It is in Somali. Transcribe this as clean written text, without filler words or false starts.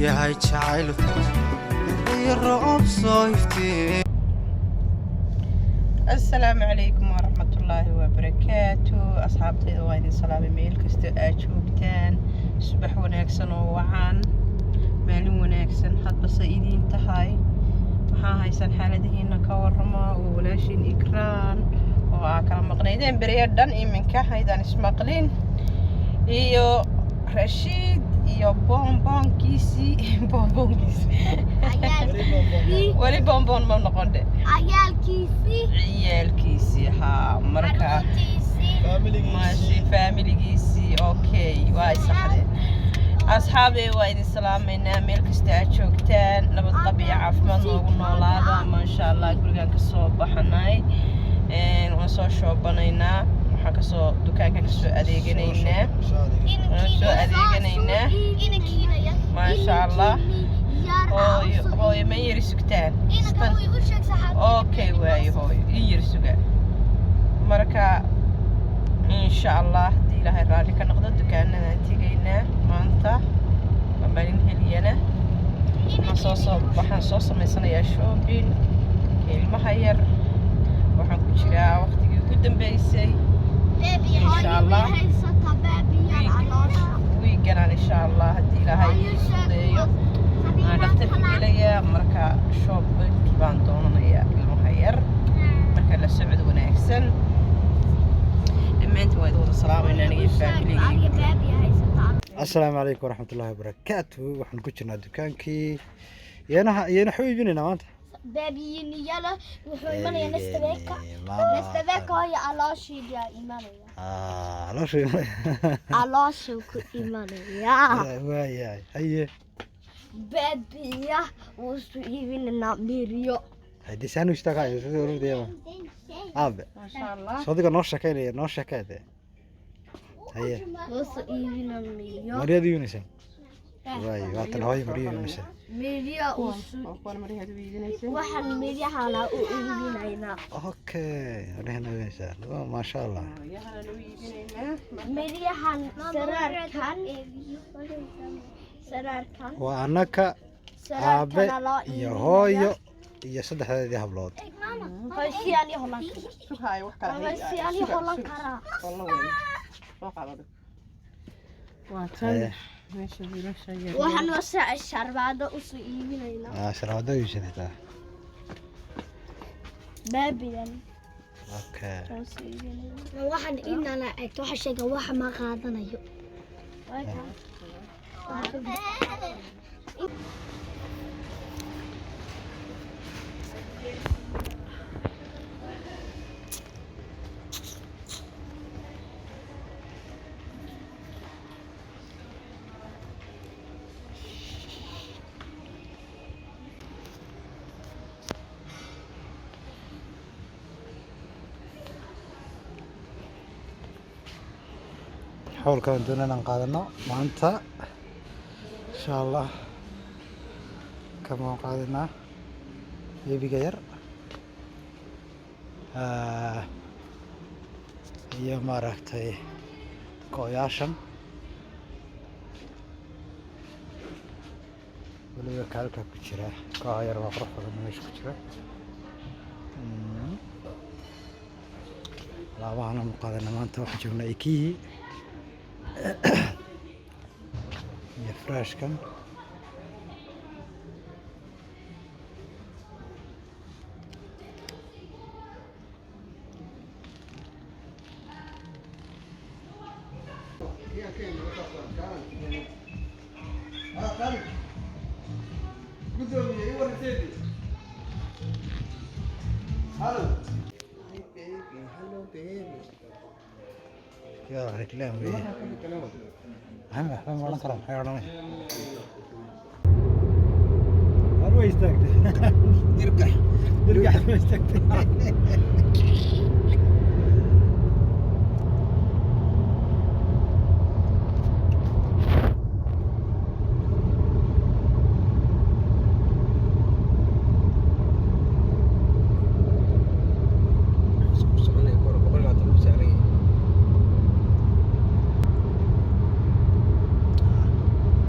yahay jacaylku roob soo iftee. Assalaamu calaykum waraxmatullaahi wabarakaatu. asxaabtayda waa idin salaamay meel kasta aad joogtaan. subax wanaagsan oo wacan, maalin wanaagsan hadba se idiin tahay. waxaa haysan xaaladihiina ka warrama oo walaashiin Ikraan oo aa kala maqnaydeen beriya dhan iminka haydaan ismaqlin, iyo Rashiid iyo boonboonkiisii wali boonboon ma noqon de ciyaalkiisii haa marka maashi faamiligiisii. okay waa isaxdeen asxaabey, waa idin salaamaynaa meel kasta aad joogtaan. nabad qab iyo caafimaad noogu noolaada maasha allah. gurigaan kasoo baxanay, waan soo shoobanaynaa, waxaan kasoo dukaanka kasoo adeeganaynaa maasha allah. hooyo ma yari sugtaan? okay waayo hooyo ii yari suga marka insha allah haddii ilaahay raalli ka noqdo dukaanadaan tegaynaa maanta. waa maalin heliyana waxaan soo samaysanayaa shopping ilmaha yar. waxaan ku jiraa waqtigii ugu dambeysay insha allah. wiiganaan insha allah haddii ilaahay ii fudeeyo aan dhakhtarka gelayaa. marka shoppingkii baan doonanayaa ilmaha yar. marka la socod wanaagsan dhammaantiin waa idin wada salaamaynaa aniga iyo faamiligeyga. السلام عليكم ورحمة الله وبركاته. وحنا كنا دكانكي يانا حبيبينا ما انت بابيني يلا وحنا نستبيكا هي علاشي يا إيمانيا علاشي علاشي إيمانيا وياي هي بابيا وسويبين ميريو هدي سانو اشتغل يقولوا ديما اب ما شاء الله صديقة نور شكاية هي وسويبين ميريو مريض يونس واي وقتنا هاي مريض يونس ميريو وحن ميريا حالا وإيبينينا اوكي رهنا وينسان ما شاء الله ميريا حن سرار كان وأنك aabe iyo hooyo iyo saddexdeedii hablood. waxaan wasaa sharbaado u soo iibinaynaa. sharbaado iibsanaysaa baabiyan. okay waxaan inana eegto waxa sheega wax ma qaadanayo. حولكم دوننا قادنا مانتا ان شاء الله. كما قادنا بيبي غير هي ما رحتي كوياشن ولو كالكا كجرا كاير وقرح مش كجرا لا وانا مقادنا مانتا وحجونا ايكي يفراش كان يا رجلان ويه هم ولا كلام حيواني هو يستقد يرجع ما يستقد